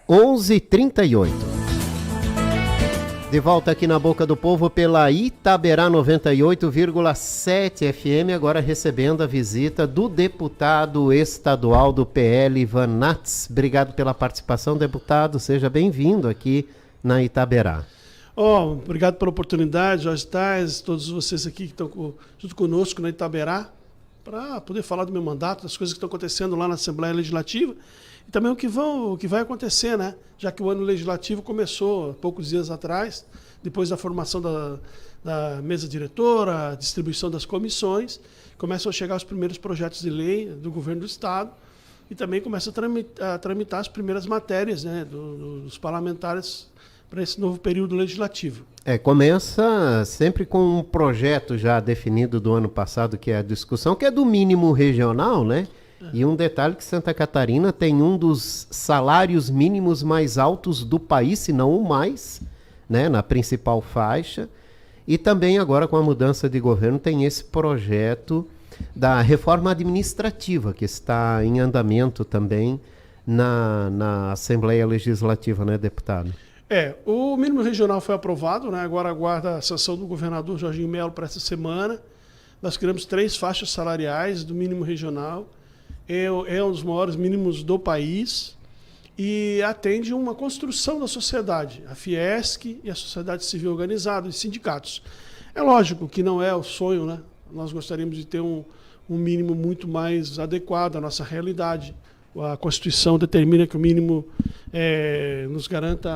11h38. De volta aqui na Boca do Povo pela Itaberá 98,7 FM, agora recebendo a visita do deputado estadual do PL, Ivan Nats. Obrigado pela participação, deputado. Seja bem-vindo aqui na Itaberá. Obrigado pela oportunidade, Jorge Tais, todos vocês aqui que estão junto conosco na Itaberá, para poder falar do meu mandato, das coisas que estão acontecendo lá na Assembleia Legislativa e também o que vai acontecer, né? Já que o ano legislativo começou há poucos dias atrás, depois da formação da mesa diretora, a distribuição das comissões, começam a chegar os primeiros projetos de lei do governo do Estado e também começa a tramitar as primeiras matérias, né, dos parlamentares para esse novo período legislativo. Começa sempre com um projeto já definido do ano passado, que é a discussão, que é do mínimo regional, né? E um detalhe que Santa Catarina tem um dos salários mínimos mais altos do país, se não o mais, né, na principal faixa. E também agora com a mudança de governo tem esse projeto da reforma administrativa, que está em andamento também na Assembleia Legislativa, né, deputado? O mínimo regional foi aprovado, né? Agora aguarda a sanção do governador Jorginho Melo para essa semana. Nós criamos 3 faixas salariais do mínimo regional. É um dos maiores mínimos do país e atende uma construção da sociedade, a Fiesc e a sociedade civil organizada, os sindicatos. É lógico que não é o sonho, né? Nós gostaríamos de ter um mínimo muito mais adequado à nossa realidade. A Constituição determina que o mínimo nos garanta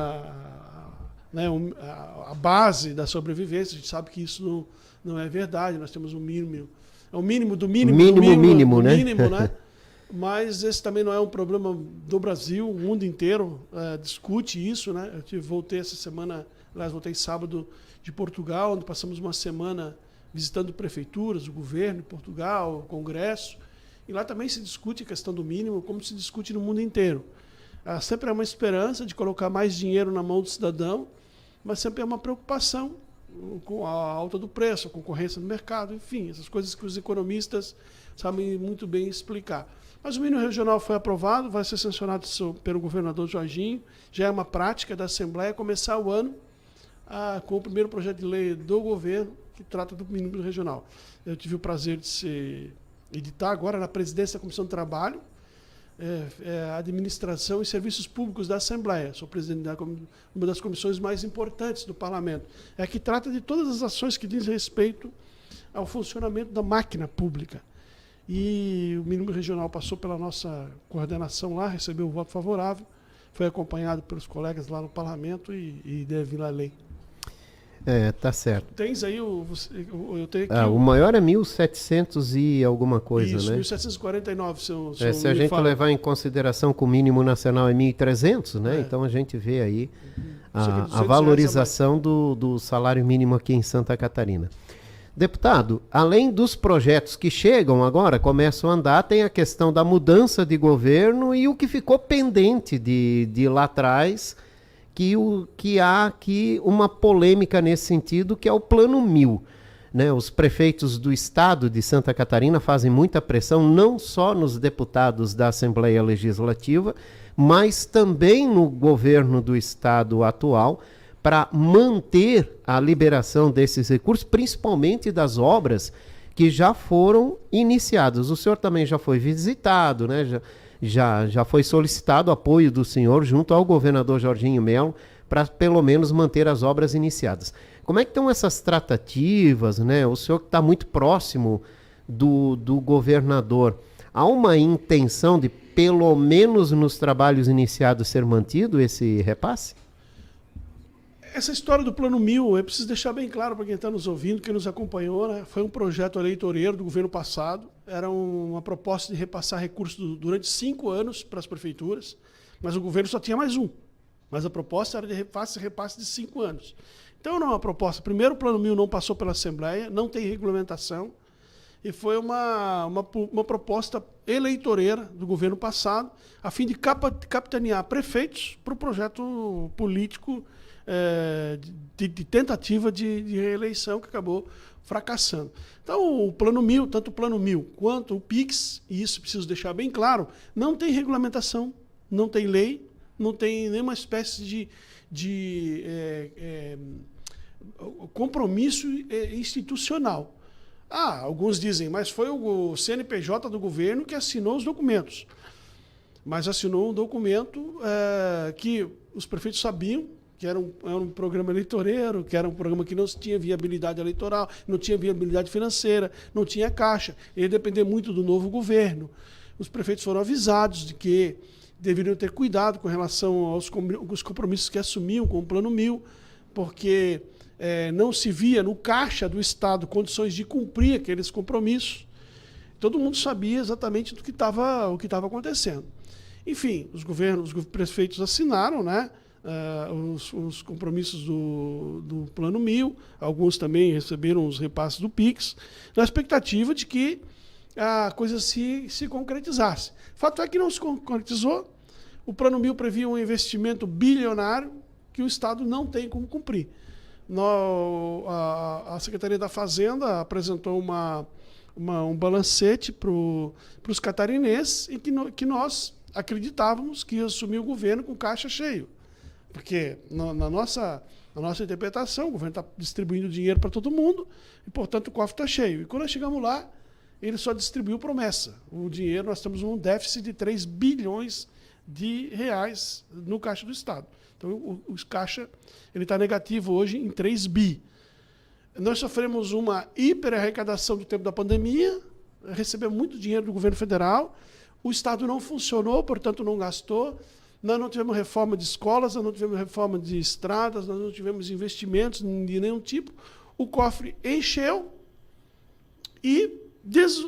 a base da sobrevivência. A gente sabe que isso não é verdade. Nós temos um mínimo, é o mínimo do mínimo, mínimo, né? Mas esse também não é um problema do Brasil, o mundo inteiro discute isso, né? Eu voltei essa semana, aliás, voltei sábado de Portugal, onde passamos uma semana visitando prefeituras, o governo de Portugal, o Congresso, e lá também se discute a questão do mínimo, como se discute no mundo inteiro. Sempre é uma esperança de colocar mais dinheiro na mão do cidadão, mas sempre é uma preocupação com a alta do preço, a concorrência no mercado, enfim, essas coisas que os economistas sabem muito bem explicar. Mas o mínimo regional foi aprovado, vai ser sancionado pelo governador Jorginho, já é uma prática da Assembleia começar o ano com o primeiro projeto de lei do governo que trata do mínimo regional. Eu tive o prazer de editar agora na presidência da Comissão de Trabalho, Administração e Serviços Públicos da Assembleia. Sou presidente de uma das comissões mais importantes do Parlamento. É que trata de todas as ações que dizem respeito ao funcionamento da máquina pública. E o mínimo regional passou pela nossa coordenação lá, recebeu um voto favorável, foi acompanhado pelos colegas lá no Parlamento e deve vir à lei. Tá certo. Tens aí eu tenho aqui o maior é 1.700 e alguma coisa, isso, né? 1.749, se a gente levar em consideração que o mínimo nacional é 1.300, né? Então a gente vê aí a valorização do salário mínimo aqui em Santa Catarina. Deputado, além dos projetos que chegam agora, começam a andar, tem a questão da mudança de governo e o que ficou pendente de lá atrás, que há aqui uma polêmica nesse sentido, que é o Plano 1000. Né? Os prefeitos do estado de Santa Catarina fazem muita pressão, não só nos deputados da Assembleia Legislativa, mas também no governo do estado atual, para manter a liberação desses recursos, principalmente das obras que já foram iniciadas. O senhor também já foi visitado, né? Já foi solicitado apoio do senhor junto ao governador Jorginho Melo para pelo menos manter as obras iniciadas. Como é que estão essas tratativas, né? O senhor que está muito próximo do governador, há uma intenção de pelo menos nos trabalhos iniciados ser mantido esse repasse? Essa história do Plano 1000, eu preciso deixar bem claro para quem está nos ouvindo, quem nos acompanhou, né? Foi um projeto eleitoreiro do governo passado, era uma proposta de repassar recursos durante 5 anos para as prefeituras, mas o governo só tinha mais um. Mas a proposta era de repasse de 5 anos. Então não é uma proposta. Primeiro, o Plano 1000 não passou pela Assembleia, não tem regulamentação, e foi uma proposta eleitoreira do governo passado, a fim de capitanear prefeitos para o projeto político de tentativa de reeleição que acabou fracassando. Então, o Plano 1000, tanto o Plano 1000 quanto o PIX, e isso preciso deixar bem claro, não tem regulamentação, não tem lei, não tem nenhuma espécie de compromisso institucional. Alguns dizem, mas foi o CNPJ do governo que assinou os documentos. Mas assinou um documento que os prefeitos sabiam que era um programa eleitoreiro, que era um programa que não tinha viabilidade eleitoral, não tinha viabilidade financeira, não tinha caixa. Ele dependia muito do novo governo. Os prefeitos foram avisados de que deveriam ter cuidado com relação aos compromissos que assumiam com o Plano 1000, porque não se via no caixa do Estado condições de cumprir aqueles compromissos. Todo mundo sabia exatamente o que estava acontecendo. Enfim, os prefeitos assinaram, né, os compromissos do Plano 1000, alguns também receberam os repasses do PIX, na expectativa de que a coisa se concretizasse. Fato é que não se concretizou. O Plano 1000 previa um investimento bilionário que o Estado não tem como cumprir. A Secretaria da Fazenda apresentou um balancete para os catarinenses em que nós acreditávamos que ia assumir o governo com caixa cheio. Porque na nossa interpretação, o governo está distribuindo dinheiro para todo mundo e, portanto, o cofre está cheio. E quando nós chegamos lá, ele só distribuiu promessa. O dinheiro, nós temos um déficit de 3 bilhões de reais no caixa do Estado. Então, o caixa está negativo hoje em 3 bi. Nós sofremos uma hiperarrecadação do tempo da pandemia, recebemos muito dinheiro do governo federal, o Estado não funcionou, portanto, não gastou. Nós não tivemos reforma de escolas, nós não tivemos reforma de estradas, nós não tivemos investimentos de nenhum tipo. O cofre encheu e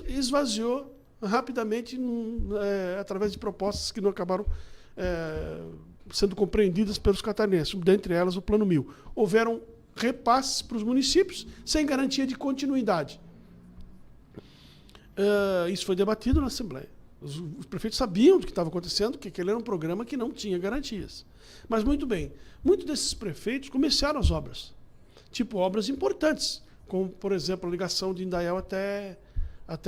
esvaziou rapidamente através de propostas que não acabaram sendo compreendidas pelos catarinenses, dentre elas o Plano 1000. Houveram repasses para os municípios sem garantia de continuidade. Isso foi debatido na Assembleia. Os prefeitos sabiam do que estava acontecendo, que aquele era um programa que não tinha garantias. Mas, muito bem, muitos desses prefeitos começaram as obras, tipo obras importantes, como, por exemplo, a ligação de Indaial até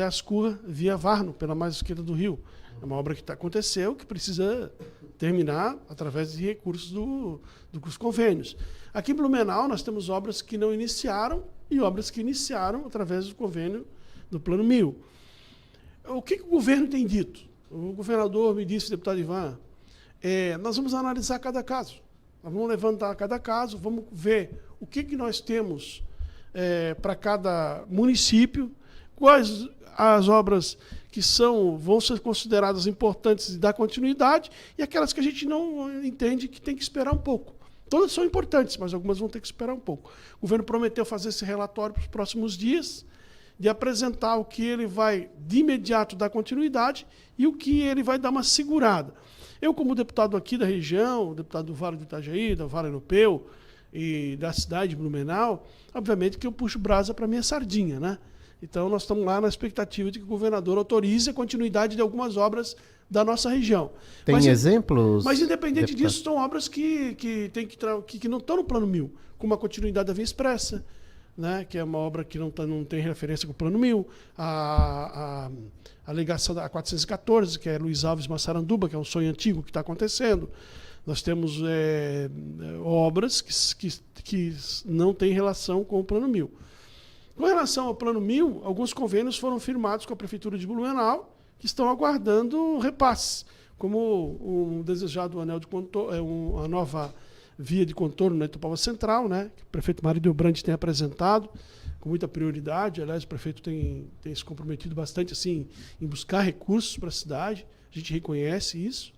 Ascurra, via Varno, pela margem esquerda do rio. É uma obra que aconteceu, que precisa terminar através de recursos dos convênios. Aqui em Blumenau, nós temos obras que não iniciaram e obras que iniciaram através do convênio do Plano 1000. O que o governo tem dito? O governador me disse, deputado Ivan, nós vamos analisar cada caso. Nós vamos levantar cada caso, vamos ver o que nós temos para cada município, quais as obras que vão ser consideradas importantes e dar continuidade, e aquelas que a gente não entende que tem que esperar um pouco. Todas são importantes, mas algumas vão ter que esperar um pouco. O governo prometeu fazer esse relatório para os próximos dias, de apresentar o que ele vai, de imediato, dar continuidade e o que ele vai dar uma segurada. Eu, como deputado aqui da região, deputado do Vale do Itajaí, do Vale Europeu e da cidade de Blumenau, obviamente que eu puxo brasa para a minha sardinha, né? Então, nós estamos lá na expectativa de que o governador autorize a continuidade de algumas obras da nossa região. Tem exemplos? Mas, independente disso, são obras que não estão no Plano 1000, como a continuidade da Via Expressa, né, que é uma obra que não tem referência com o Plano 1000, a ligação da 414, que é Luiz Alves Massaranduba, que é um sonho antigo que está acontecendo. Nós temos obras que não têm relação com o Plano 1000. Com relação ao Plano 1000, alguns convênios foram firmados com a Prefeitura de Blumenau, que estão aguardando repasses, como o desejado anel de contorno, a nova via de contorno na Itupava Central, né, que o prefeito Mário Delbrandi tem apresentado com muita prioridade. Aliás, o prefeito tem se comprometido bastante assim, em buscar recursos para a cidade, a gente reconhece isso.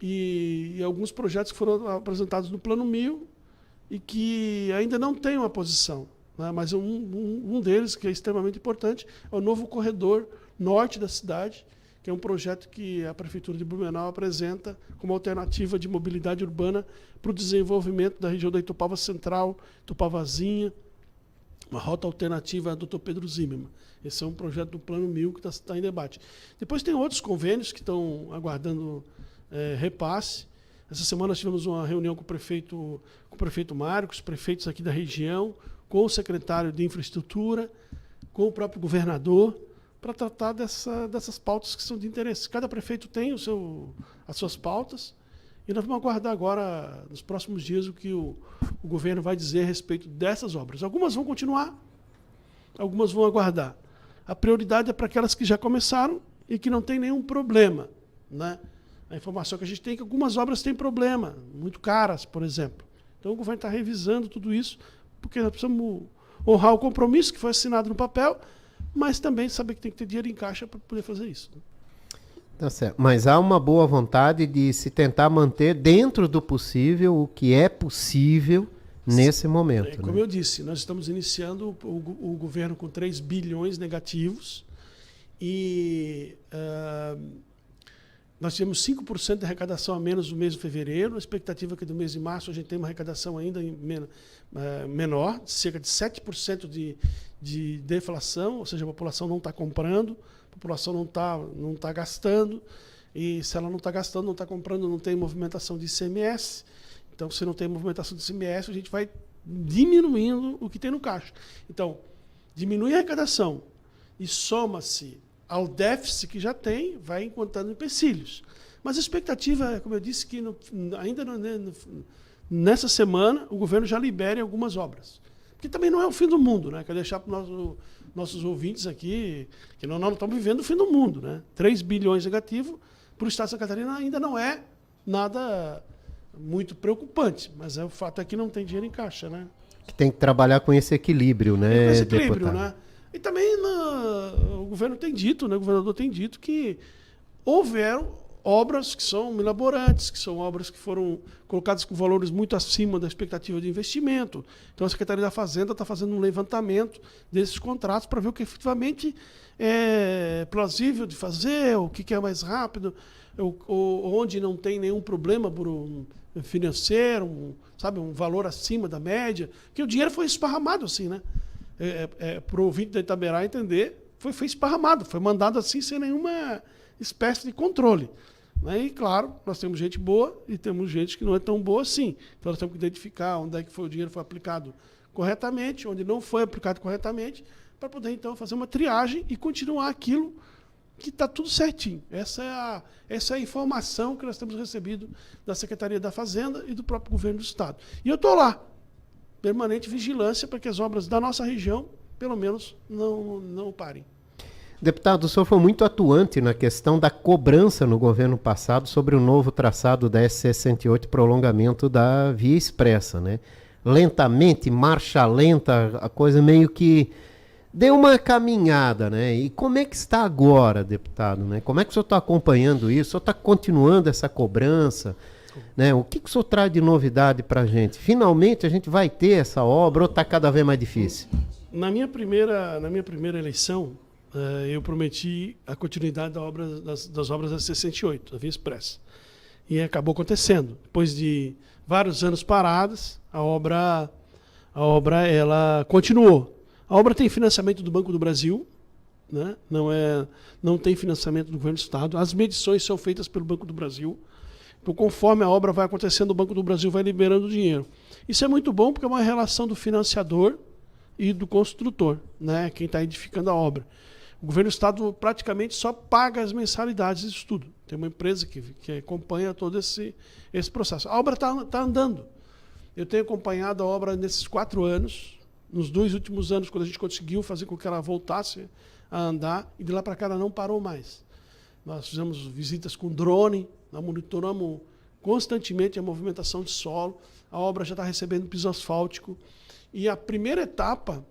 E alguns projetos que foram apresentados no Plano 1000 e que ainda não têm uma posição, né, mas um deles, que é extremamente importante, é o novo corredor norte da cidade, que é um projeto que a Prefeitura de Blumenau apresenta como alternativa de mobilidade urbana para o desenvolvimento da região da Itupava Central, Itupavazinha, uma rota alternativa do Dr. Pedro Zimmermann. Esse é um projeto do Plano 1000 que está em debate. Depois tem outros convênios que estão aguardando repasse. Essa semana nós tivemos uma reunião com o prefeito Mário, com os prefeitos aqui da região, com o secretário de Infraestrutura, com o próprio governador, para tratar dessas pautas que são de interesse. Cada prefeito tem as suas pautas E nós vamos aguardar agora, nos próximos dias, o que o governo vai dizer a respeito dessas obras. Algumas vão continuar, algumas vão aguardar. A prioridade é para aquelas que já começaram e que não tem nenhum problema, né? A informação que a gente tem é que algumas obras têm problema, muito caras, por exemplo. Então o governo está revisando tudo isso, porque nós precisamos honrar o compromisso que foi assinado no papel, mas também saber que tem que ter dinheiro em caixa para poder fazer isso. Tá certo. Mas há uma boa vontade de se tentar manter dentro do possível o que é possível nesse momento. Como né? eu disse, nós estamos iniciando o governo com 3 bilhões negativos e nós tivemos 5% de arrecadação a menos no mês de fevereiro. A expectativa é que do mês de março a gente tenha uma arrecadação ainda menor, cerca de 7% de deflação, ou seja, a população não está comprando, a população não tá gastando, e se ela não está gastando, não está comprando, não tem movimentação de ICMS. Então, se não tem movimentação de ICMS, a gente vai diminuindo o que tem no caixa. Então, diminui a arrecadação e soma-se ao déficit que já tem, vai encontrando empecilhos. Mas a expectativa é, como eu disse, que nessa semana o governo já libere algumas obras. Que também não é o fim do mundo, né? Quero deixar para os nossos ouvintes aqui que nós não estamos vivendo o fim do mundo, né? 3 bilhões negativo para o Estado de Santa Catarina ainda não é nada muito preocupante, mas o fato é que não tem dinheiro em caixa, né? Que tem que trabalhar com esse equilíbrio, né, com esse equilíbrio, deputado? né? E também o governo tem dito, né? O governador tem dito que houveram obras que são milaborantes, que são obras que foram colocadas com valores muito acima da expectativa de investimento. Então a Secretaria da Fazenda está fazendo um levantamento desses contratos para ver o que efetivamente é plausível de fazer, o que é mais rápido, onde não tem nenhum problema financeiro, sabe, um valor acima da média, que o dinheiro foi esparramado assim, né? Para o ouvinte da Itaberá entender, foi esparramado, foi mandado assim sem nenhuma espécie de controle. Né? E, claro, nós temos gente boa e temos gente que não é tão boa assim. Então, nós temos que identificar onde é que o dinheiro foi aplicado corretamente, onde não foi aplicado corretamente, para poder, então, fazer uma triagem e continuar aquilo que está tudo certinho. Essa é a informação que nós temos recebido da Secretaria da Fazenda e do próprio Governo do Estado. E eu estou lá, permanente vigilância para que as obras da nossa região, pelo menos, não parem. Deputado, o senhor foi muito atuante na questão da cobrança no governo passado sobre o novo traçado da SC-108, prolongamento da Via Expressa, né? Lentamente, marcha lenta, a coisa meio que deu uma caminhada, né? E como é que está agora, deputado, né? Como é que o senhor está acompanhando isso? O senhor está continuando essa cobrança, né? O que o senhor traz de novidade para a gente? Finalmente a gente vai ter essa obra ou está cada vez mais difícil? Na minha primeira eleição, eu prometi a continuidade das obras da SC-108, da Via Expressa. E acabou acontecendo. Depois de vários anos paradas, a obra ela continuou. A obra tem financiamento do Banco do Brasil, né? Não tem financiamento do Governo do Estado. As medições são feitas pelo Banco do Brasil. Então, conforme a obra vai acontecendo, o Banco do Brasil vai liberando o dinheiro. Isso é muito bom porque é uma relação do financiador e do construtor, né? Quem está edificando a obra. O Governo do Estado praticamente só paga as mensalidades disso tudo. Tem uma empresa que acompanha todo esse processo. A obra está andando. Eu tenho acompanhado a obra nesses 4 anos, nos 2 últimos anos, quando a gente conseguiu fazer com que ela voltasse a andar, e de lá para cá ela não parou mais. Nós fizemos visitas com drone, nós monitoramos constantemente a movimentação de solo, a obra já está recebendo piso asfáltico, e a primeira etapa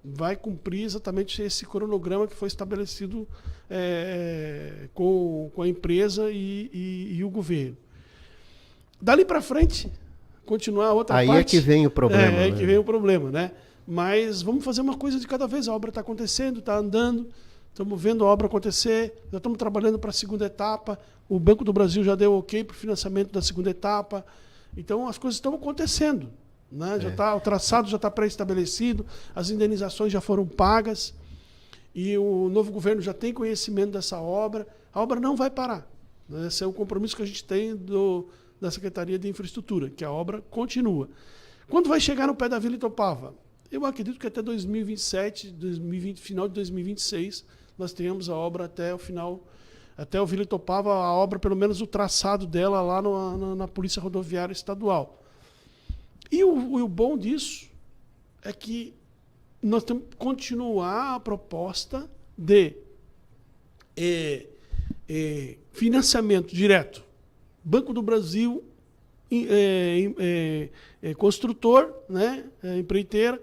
vai cumprir exatamente esse cronograma que foi estabelecido com a empresa e o governo. Dali para frente, continuar a outra parte... Aí é que vem o problema. Aí que vem o problema, né? Mas vamos fazer uma coisa de cada vez. A obra está acontecendo, está andando, estamos vendo a obra acontecer, já estamos trabalhando para a segunda etapa, o Banco do Brasil já deu ok para o financiamento da segunda etapa, então as coisas estão acontecendo. Né? O traçado já está pré-estabelecido, as indenizações já foram pagas e o novo governo já tem conhecimento dessa obra. A obra não vai parar. Né? Esse é o compromisso que a gente tem da Secretaria de Infraestrutura, que a obra continua. Quando vai chegar no pé da Vila Itopava? Eu acredito que até 2027, final de 2026, nós tenhamos a obra até o final Até o Vila Itopava, a obra, pelo menos o traçado dela lá na Polícia Rodoviária Estadual. E o bom disso é que nós temos que continuar a proposta de financiamento direto. Banco do Brasil, construtor, né, empreiteira,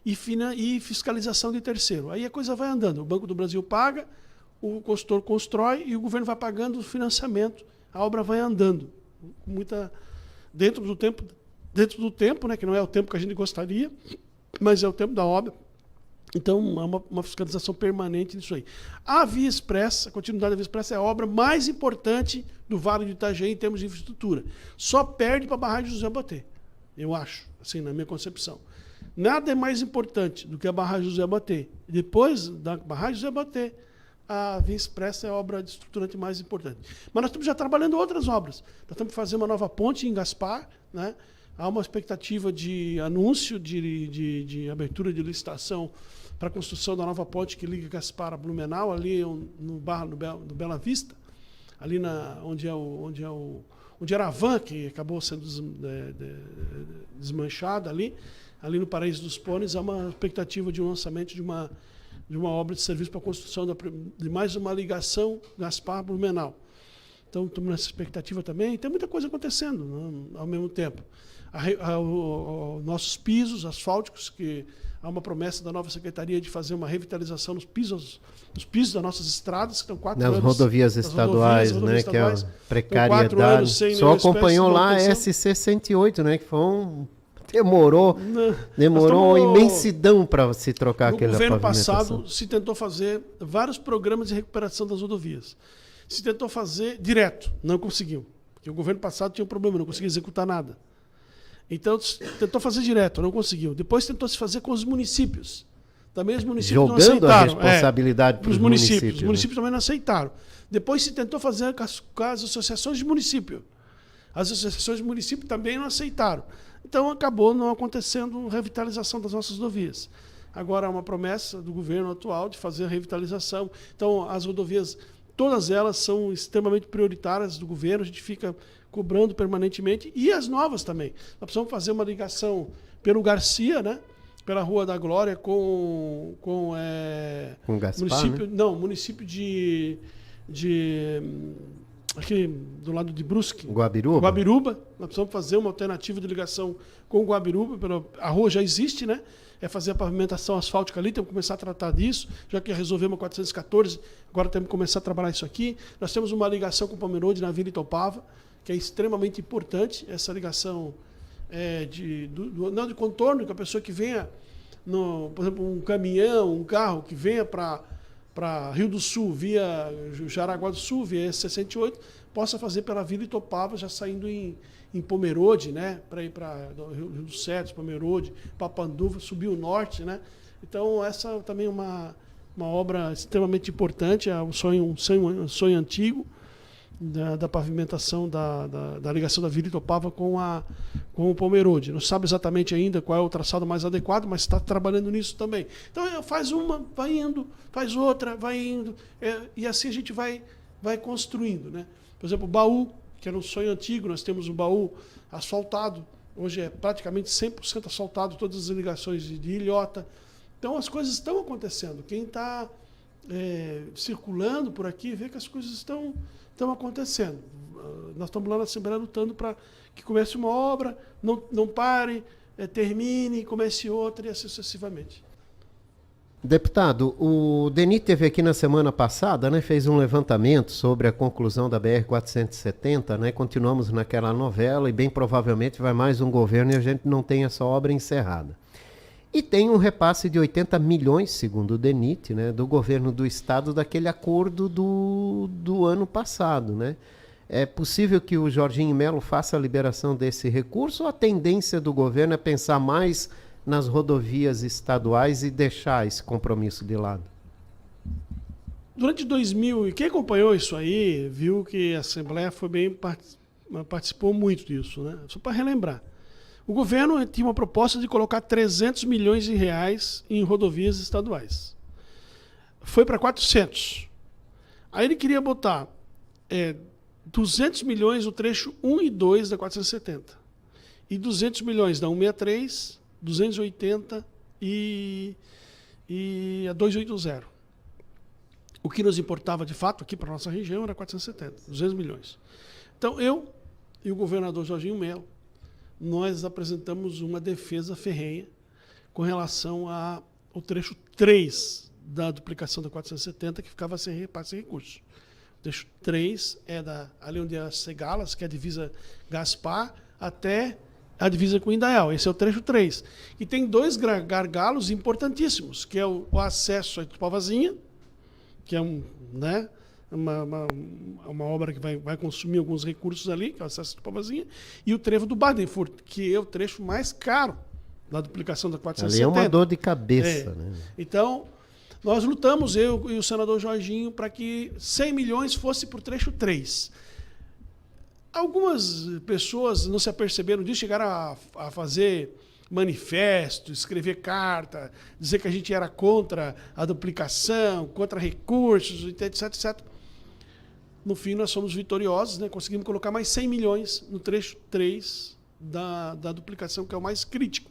e fiscalização de terceiro. Aí a coisa vai andando. O Banco do Brasil paga, o consultor constrói e o governo vai pagando o financiamento. A obra vai andando. Dentro do tempo, né, que não é o tempo que a gente gostaria, mas é o tempo da obra. Então, é uma fiscalização permanente nisso aí. A Via Expressa, a continuidade da Via Expressa é a obra mais importante do Vale do Itajaí em termos de infraestrutura. Só perde para a barragem José Batê, eu acho, assim, na minha concepção. Nada é mais importante do que a barragem José Batê. Depois da barragem José Batê, a Via Expressa é a obra estruturante mais importante. Mas nós estamos já trabalhando outras obras. Nós estamos fazendo uma nova ponte em Gaspar, né? Há uma expectativa de anúncio de abertura de licitação para a construção da nova ponte que liga Gaspar a Blumenau, ali no Bela Vista, ali onde era a van, que acabou sendo desmanchada ali no Paraíso dos Pôneis. Há uma expectativa de um lançamento de uma obra de serviço para a construção de mais uma ligação Gaspar-Blumenau. Então, estamos nessa expectativa também. Tem muita coisa acontecendo, né, ao mesmo tempo. Nossos pisos asfálticos, que há uma promessa da nova secretaria de fazer uma revitalização nos pisos das nossas estradas, que estão 4 anos... Nas rodovias estaduais, né, que é a precariedade. Só acompanhou lá a SC 108, né, que foi demorou uma imensidão para se trocar aquela pavimentação. No governo passado se tentou fazer vários programas de recuperação das rodovias. Se tentou fazer direto, não conseguiu. Porque o governo passado tinha um problema, não conseguia executar nada. Então, tentou fazer direto, não conseguiu. Depois tentou se fazer com os municípios. Também os municípios jogando não aceitaram. A responsabilidade para os municípios. Os municípios também não aceitaram. Depois se tentou fazer com as associações de município. As associações de município também não aceitaram. Então, acabou não acontecendo revitalização das nossas rodovias. Agora, há uma promessa do governo atual de fazer a revitalização. Então, as rodovias, todas elas são extremamente prioritárias do governo. A gente fica cobrando permanentemente, e as novas também. Nós precisamos fazer uma ligação pelo Garcia, né? Pela Rua da Glória, com Gaspar, município, né? Não, município aqui do lado de Brusque. Guabiruba. Nós precisamos fazer uma alternativa de ligação com Guabiruba. A rua já existe, né? É fazer a pavimentação asfáltica ali, temos que começar a tratar disso, já que resolvemos a 414, agora temos que começar a trabalhar isso aqui. Nós temos uma ligação com o Pomerode na Vila Itopava, que é extremamente importante, essa ligação não de contorno, que a pessoa que venha, por exemplo, um caminhão, um carro que venha para Rio do Sul, via Jaraguá do Sul, via S68, possa fazer pela Vila Itopava, já saindo em Pomerode, né, para ir para Rio dos Cedros, Pomerode, Papanduva, subir o norte, né? Então, essa também é uma obra extremamente importante, é um sonho antigo, da pavimentação da ligação da Vila Itopava com o Pomerode. Não sabe exatamente ainda qual é o traçado mais adequado, mas está trabalhando nisso também. Então, faz uma, vai indo, faz outra, vai indo, e assim a gente vai construindo, né? Por exemplo, o Baú, que era um sonho antigo, nós temos o Baú asfaltado, hoje é praticamente 100% asfaltado, todas as ligações de ilhota. Então, as coisas estão acontecendo. Quem está circulando por aqui vê que as coisas estão acontecendo. Nós estamos lá na Assembleia lutando para que comece uma obra, não pare, termine, comece outra e assim sucessivamente. Deputado, o DENIT teve aqui na semana passada, né, fez um levantamento sobre a conclusão da BR-470, né, continuamos naquela novela e bem provavelmente vai mais um governo e a gente não tem essa obra encerrada. E tem um repasse de 80 milhões, segundo o DENIT, né, do governo do estado, daquele acordo do ano passado, né? É possível que o Jorginho Melo faça a liberação desse recurso ou a tendência do governo é pensar mais nas rodovias estaduais e deixar esse compromisso de lado? Durante 2000, e quem acompanhou isso aí, viu que a Assembleia participou muito disso, né? Só para relembrar. O governo tinha uma proposta de colocar 300 milhões de reais em rodovias estaduais. Foi para 400. Aí ele queria botar é 200 milhões o trecho 1 e 2 da 470. E 200 milhões da 163, 280 e a 280. O que nos importava, de fato, aqui para a nossa região era 470, 200 milhões. Então, eu e o governador Jorginho Melo, nós apresentamos uma defesa ferrenha com relação ao trecho 3 da duplicação da 470, que ficava sem repasse de recursos. O trecho 3 é ali onde é as Cegalas, que é a divisa Gaspar, até a divisa com Indaial. Esse é o trecho 3. E tem 2 gargalos importantíssimos, que é o acesso a Itupavazinha, que é uma obra que vai consumir alguns recursos ali, que é o acesso a Itupavazinha, e o trevo do Badenfurt, que é o trecho mais caro da duplicação da 470. Ali é uma dor de cabeça. Né? Então, nós lutamos, eu e o senador Jorginho, para que 100 milhões fosse para o trecho 3. Algumas pessoas não se aperceberam disso, chegaram a fazer manifesto, escrever carta, dizer que a gente era contra a duplicação, contra recursos, etc, etc. No fim, nós somos vitoriosos, né? Conseguimos colocar mais 100 milhões no trecho 3 da duplicação, que é o mais crítico.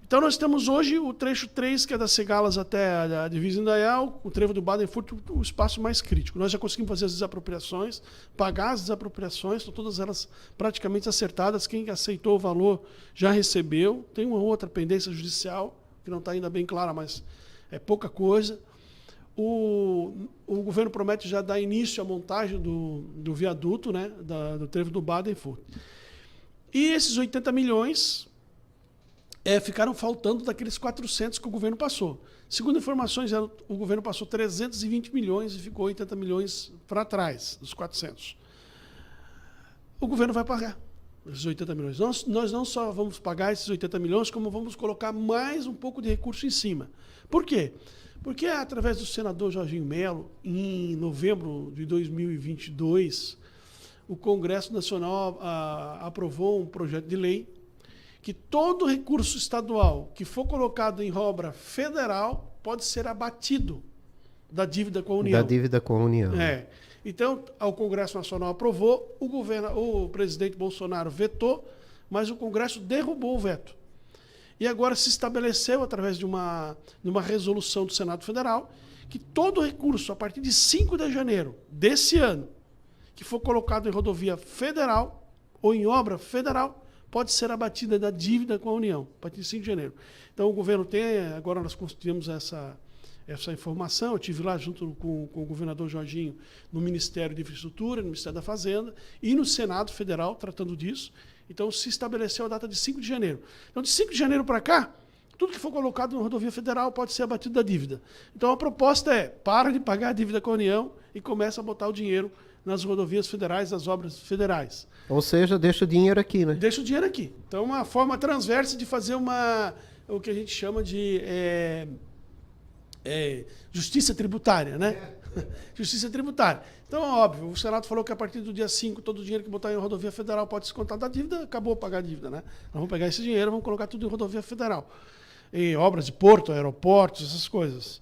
Então, nós temos hoje o trecho 3, que é das Cegalas até a divisa Indaial, o trevo do Badenfurt, o espaço mais crítico. Nós já conseguimos fazer as desapropriações, pagar as desapropriações, estão todas elas praticamente acertadas. Quem aceitou o valor já recebeu. Tem uma outra pendência judicial, que não está ainda bem clara, mas é pouca coisa. O governo promete já dar início à montagem do viaduto, né, do trevo do Badenfurt. E esses 80 milhões... ficaram faltando daqueles 400 que o governo passou. Segundo informações, o governo passou 320 milhões e ficou 80 milhões para trás dos 400. O governo vai pagar esses 80 milhões. Nós não só vamos pagar esses 80 milhões, como vamos colocar mais um pouco de recurso em cima. Por quê? Porque, através do senador Jorginho Melo, em novembro de 2022, o Congresso Nacional aprovou um projeto de lei que todo recurso estadual que for colocado em obra federal pode ser abatido da dívida com a União. Da dívida com a União. Então, o Congresso Nacional aprovou, o presidente Bolsonaro vetou, mas o Congresso derrubou o veto. E agora se estabeleceu, através de uma resolução do Senado Federal, que todo recurso, a partir de 5 de janeiro desse ano, que for colocado em rodovia federal ou em obra federal, pode ser abatida da dívida com a União, a partir de 5 de janeiro. Então, o governo agora nós tivemos essa informação, eu estive lá junto com o governador Jorginho no Ministério de Infraestrutura, no Ministério da Fazenda e no Senado Federal, tratando disso. Então, se estabeleceu a data de 5 de janeiro. Então, de 5 de janeiro para cá, tudo que for colocado na rodovia federal pode ser abatido da dívida. Então, a proposta é, para de pagar a dívida com a União e começa a botar o dinheiro nas rodovias federais, nas obras federais. Ou seja, deixa o dinheiro aqui, né? Deixa o dinheiro aqui. Então, uma forma transversa de fazer o que a gente chama de justiça tributária, né? Justiça tributária. Então, óbvio, o Senado falou que a partir do dia 5, todo o dinheiro que botar em rodovia federal pode se contar da dívida, acabou pagar a dívida, né? Nós vamos pegar esse dinheiro, vamos colocar tudo em rodovia federal. Em obras de porto, aeroportos, essas coisas.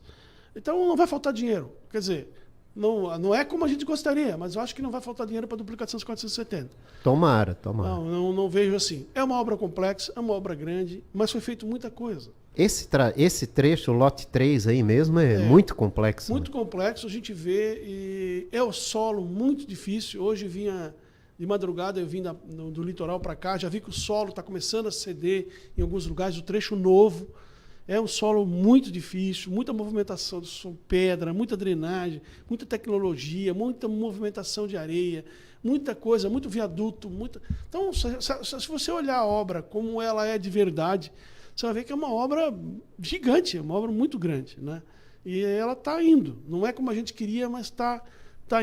Então, não vai faltar dinheiro. Quer dizer, não é como a gente gostaria, mas eu acho que não vai faltar dinheiro para a duplicação dos 470. Tomara. Não vejo assim. É uma obra complexa, é uma obra grande, mas foi feito muita coisa. Esse trecho, o lote 3 aí mesmo, é muito complexo. Muito complexo, a gente vê, e é o solo muito difícil. Hoje de madrugada, eu vim do litoral para cá, já vi que o solo está começando a ceder em alguns lugares, o trecho novo. É um solo muito difícil, muita movimentação de pedra, muita drenagem, muita tecnologia, muita movimentação de areia, muita coisa, muito viaduto. Então, se você olhar a obra como ela é de verdade, você vai ver que é uma obra gigante, é uma obra muito grande, né? E ela está indo. Não é como a gente queria, mas está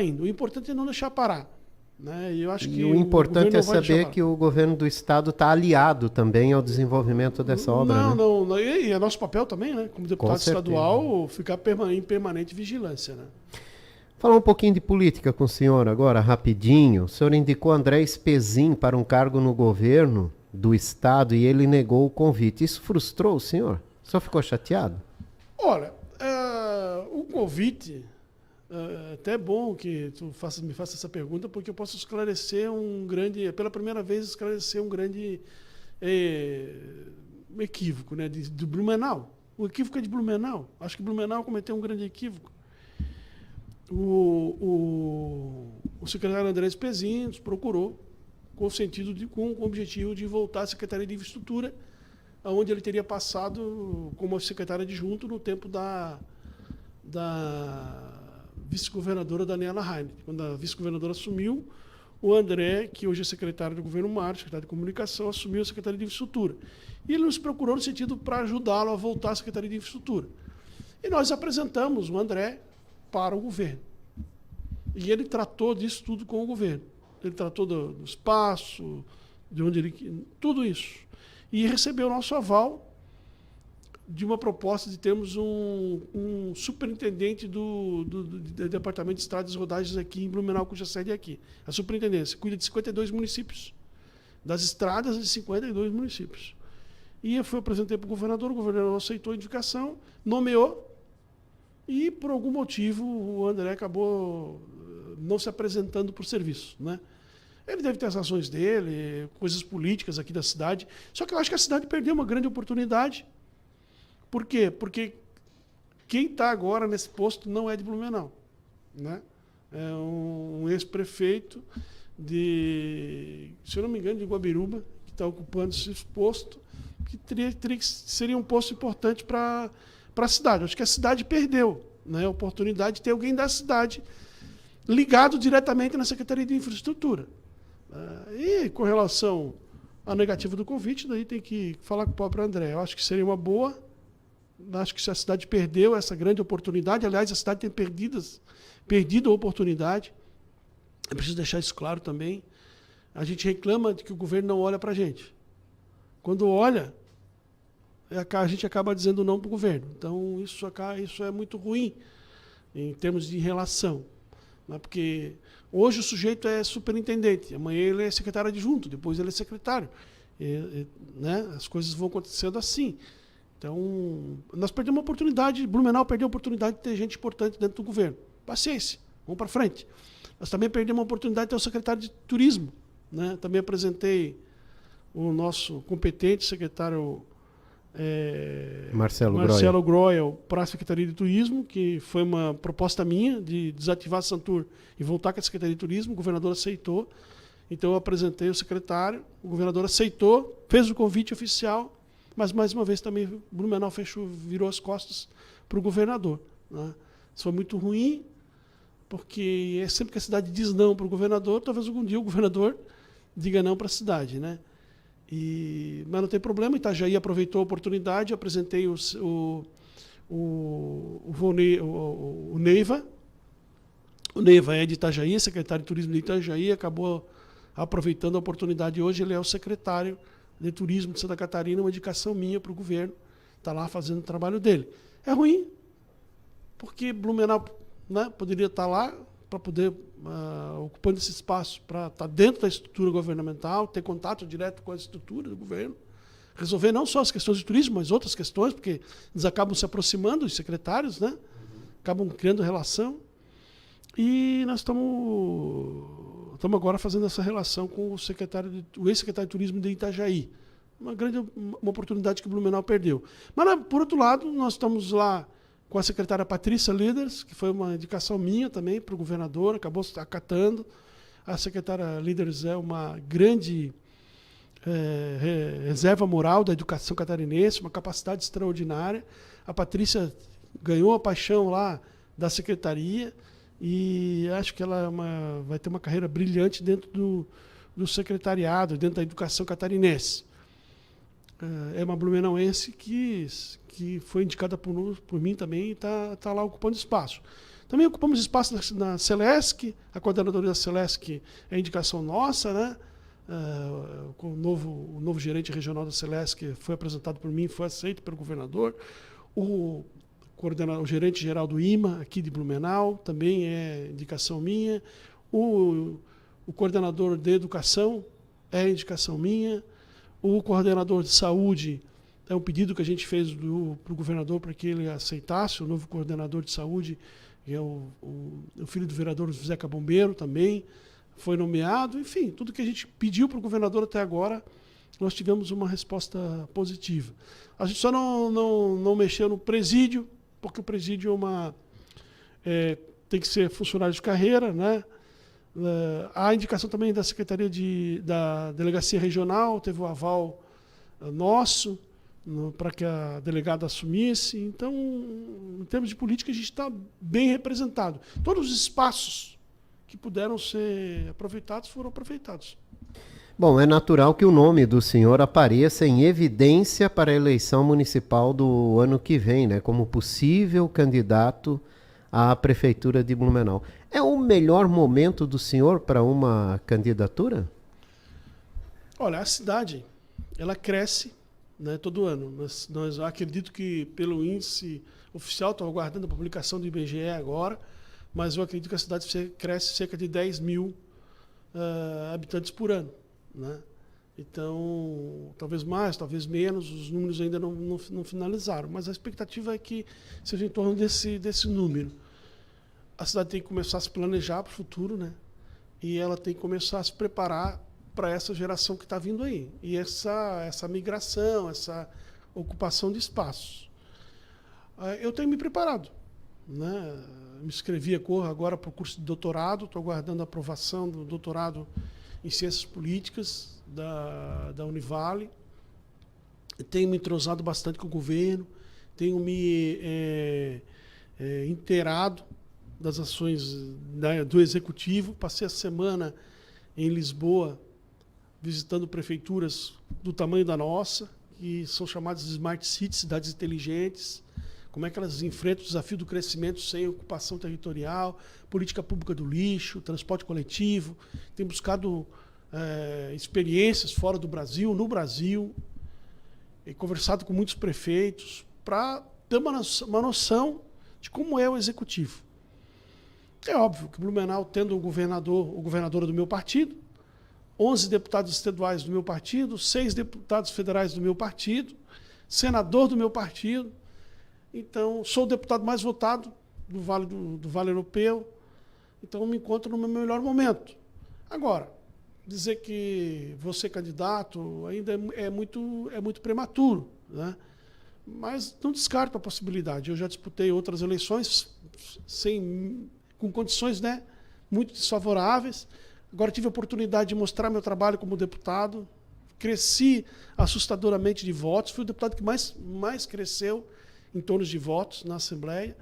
indo. O importante é não deixar parar. Né? E eu acho que o importante é saber que o governo do estado está aliado também ao desenvolvimento dessa obra. Não. E é nosso papel também, né? Como deputado estadual, ficar em permanente vigilância. Né? Falar um pouquinho de política com o senhor agora, rapidinho. O senhor indicou André Spezin para um cargo no governo do estado e ele negou o convite. Isso frustrou o senhor? O senhor ficou chateado? Olha, o convite É até bom que tu me faça essa pergunta, porque eu posso esclarecer pela primeira vez, esclarecer um grande equívoco, né, de Blumenau. O equívoco é de Blumenau. Acho que Blumenau cometeu um grande equívoco. O secretário André Spezin nos procurou com o objetivo de voltar à Secretaria de Infraestrutura, onde ele teria passado como secretário adjunto no tempo da vice-governadora Daniela Heine. Quando a vice-governadora assumiu, o André, que hoje é secretário do governo Marcos, secretário de Comunicação, assumiu a Secretaria de Infraestrutura. E ele nos procurou no sentido para ajudá-lo a voltar à Secretaria de Infraestrutura. E nós apresentamos o André para o governo. E ele tratou disso tudo com o governo. Ele tratou do espaço, de onde ele... tudo isso. E recebeu o nosso aval de uma proposta de termos um superintendente do Departamento de Estradas e Rodagens aqui em Blumenau, cuja sede é aqui. A superintendência cuida de 52 municípios, das estradas de 52 municípios. E eu apresentei para o governador aceitou a indicação, nomeou, e por algum motivo o André acabou não se apresentando por serviço, né? Ele deve ter as razões dele, coisas políticas aqui da cidade, só que eu acho que a cidade perdeu uma grande oportunidade. Por quê? Porque quem está agora nesse posto não é de Blumenau, né? É um ex-prefeito se eu não me engano, de Guabiruba, que está ocupando esse posto, que seria um posto importante para a cidade. Acho que a cidade perdeu, né, a oportunidade de ter alguém da cidade ligado diretamente na Secretaria de Infraestrutura. E com relação à negativa do convite, daí tem que falar com o próprio André. Eu acho que seria uma boa. Acho que se a cidade perdeu essa grande oportunidade, aliás, a cidade tem perdido a oportunidade. É preciso deixar isso claro também. A gente reclama de que o governo não olha para a gente. Quando olha, a gente acaba dizendo não para o governo. Então, isso é muito ruim em termos de relação. Né? Porque hoje o sujeito é superintendente, amanhã ele é secretário adjunto, depois ele é secretário. Né? As coisas vão acontecendo assim. Então, nós perdemos uma oportunidade, Blumenau perdeu a oportunidade de ter gente importante dentro do governo. Paciência, vamos para frente. Nós também perdemos a oportunidade de ter o secretário de Turismo. Né? Também apresentei o nosso competente secretário Marcelo Groel para a Secretaria de Turismo, que foi uma proposta minha de desativar a Santur e voltar com a Secretaria de Turismo. O governador aceitou. Então, eu apresentei o secretário, o governador aceitou, fez o convite oficial, mas, mais uma vez, também Blumenau virou as costas para o governador. Né? Isso foi muito ruim, porque sempre que a cidade diz não para o governador, talvez algum dia o governador diga não para a cidade. Né? Mas não tem problema, Itajaí aproveitou a oportunidade, apresentei o Neiva. O Neiva é de Itajaí, secretário de Turismo de Itajaí, acabou aproveitando a oportunidade. Hoje ele é o secretário de Turismo de Santa Catarina, uma indicação minha para o governo, está lá fazendo o trabalho dele. É ruim, porque Blumenau, né, poderia estar lá para poder ocupando esse espaço, para estar dentro da estrutura governamental, ter contato direto com a estrutura do governo, resolver não só as questões de turismo, mas outras questões, porque eles acabam se aproximando, os secretários, né, acabam criando relação. E nós estamos agora fazendo essa relação com o ex-secretário de Turismo de Itajaí. Uma oportunidade que o Blumenau perdeu. Mas, por outro lado, nós estamos lá com a secretária Patrícia Líderes, que foi uma indicação minha também para o governador, acabou acatando. A secretária Líderes é uma grande reserva moral da educação catarinense, uma capacidade extraordinária. A Patrícia ganhou a paixão lá da secretaria, e acho que ela vai ter uma carreira brilhante dentro do secretariado, dentro da educação catarinense. É uma blumenauense que foi indicada por mim também e está lá ocupando espaço. Também ocupamos espaço na Celesc, a coordenadora da Celesc é indicação nossa, né? O novo gerente regional da Celesc foi apresentado por mim, foi aceito pelo governador. O gerente geral do IMA, aqui de Blumenau, também é indicação minha. O coordenador de educação é indicação minha. O coordenador de saúde é um pedido que a gente fez para o governador para que ele aceitasse, o novo coordenador de saúde, que é o filho do vereador José Cabombeiro também, foi nomeado. Enfim, tudo que a gente pediu para o governador até agora, nós tivemos uma resposta positiva. A gente só não mexeu no presídio, porque o presídio tem que ser funcionário de carreira, né? A indicação também da Secretaria da Delegacia Regional, teve o aval nosso para que a delegada assumisse. Então, em termos de política, a gente está bem representado. Todos os espaços que puderam ser aproveitados foram aproveitados. Bom, é natural que o nome do senhor apareça em evidência para a eleição municipal do ano que vem, né, como possível candidato à Prefeitura de Blumenau. É o melhor momento do senhor para uma candidatura? Olha, a cidade, ela cresce, né, todo ano. Nós acredito que pelo índice oficial, estou aguardando a publicação do IBGE agora, mas eu acredito que a cidade cresce cerca de 10 mil habitantes por ano, né? Então, talvez mais, talvez menos, os números ainda não finalizaram, mas a expectativa é que seja em torno desse número. A cidade tem que começar a se planejar para o futuro, né? E ela tem que começar a se preparar para essa geração que está vindo aí. E essa migração, essa ocupação de espaços. Eu tenho me preparado, né? Me inscrevi agora para o curso de doutorado, estou aguardando a aprovação do doutorado em Ciências Políticas da Univale. Tenho me entrosado bastante com o governo, tenho me inteirado das ações do Executivo. Passei a semana em Lisboa visitando prefeituras do tamanho da nossa, que são chamadas de Smart Cities, cidades inteligentes, como é que elas enfrentam o desafio do crescimento sem ocupação territorial, política pública do lixo, transporte coletivo. Tenho buscado experiências fora do Brasil, no Brasil, e conversado com muitos prefeitos para ter uma noção de como é o Executivo. É óbvio que Blumenau, tendo o governadora do meu partido, 11 deputados estaduais do meu partido, 6 deputados federais do meu partido, senador do meu partido. Então, sou o deputado mais votado do Vale Europeu. Então, eu me encontro no meu melhor momento. Agora, dizer que vou ser candidato ainda é muito prematuro, né? Mas não descarto a possibilidade. Eu já disputei outras eleições com condições, né, muito desfavoráveis. Agora tive a oportunidade de mostrar meu trabalho como deputado. Cresci assustadoramente de votos. Fui o deputado que mais cresceu em torno de votos na Assembleia.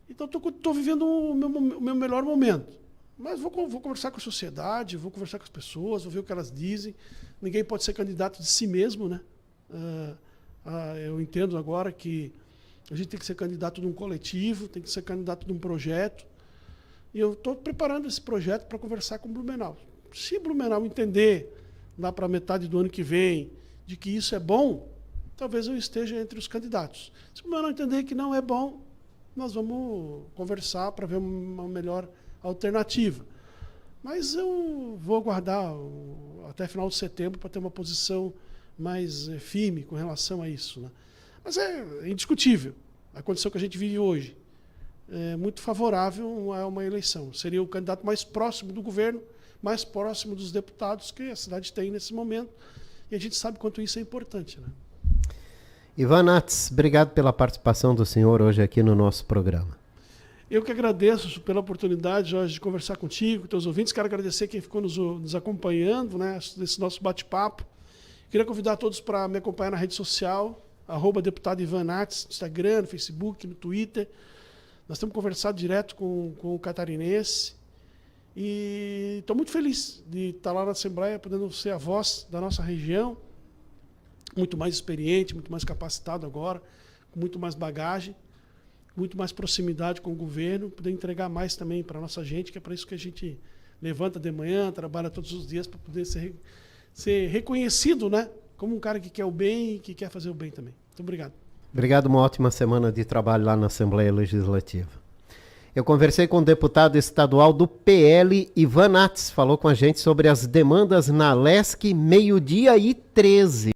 Então, estou vivendo o meu melhor momento. Mas vou conversar com a sociedade, vou conversar com as pessoas, vou ver o que elas dizem. Ninguém pode ser candidato de si mesmo, né? Eu entendo agora que a gente tem que ser candidato de um coletivo, tem que ser candidato de um projeto. E eu estou preparando esse projeto para conversar com o Blumenau. Se Blumenau entender, lá para metade do ano que vem, de que isso é bom, talvez eu esteja entre os candidatos. Se Blumenau entender que não é bom, nós vamos conversar para ver uma melhor alternativa. Mas eu vou aguardar até final de setembro para ter uma posição mais firme com relação a isso, né? Mas é indiscutível. A condição que a gente vive hoje é muito favorável a uma eleição. Seria o candidato mais próximo do governo, mais próximo dos deputados que a cidade tem nesse momento. E a gente sabe quanto isso é importante, né? Ivan Nats, obrigado pela participação do senhor hoje aqui no nosso programa. Eu que agradeço pela oportunidade, Jorge, de conversar contigo, com teus ouvintes. Quero agradecer quem ficou nos acompanhando, né, nesse nosso bate-papo. Queria convidar todos para me acompanhar na rede social, @deputado Ivan Nats, no Instagram, no Facebook, no Twitter. Nós temos conversado direto com o catarinense. E estou muito feliz de estar lá na Assembleia, podendo ser a voz da nossa região. Muito mais experiente, muito mais capacitado agora, com muito mais bagagem, muito mais proximidade com o governo, poder entregar mais também para a nossa gente, que é para isso que a gente levanta de manhã, trabalha todos os dias para poder ser reconhecido, né, como um cara que quer o bem e que quer fazer o bem também. Muito obrigado. Obrigado, uma ótima semana de trabalho lá na Assembleia Legislativa. Eu conversei com o deputado estadual do PL, Ivan Nats, falou com a gente sobre as demandas na LESC 12h13.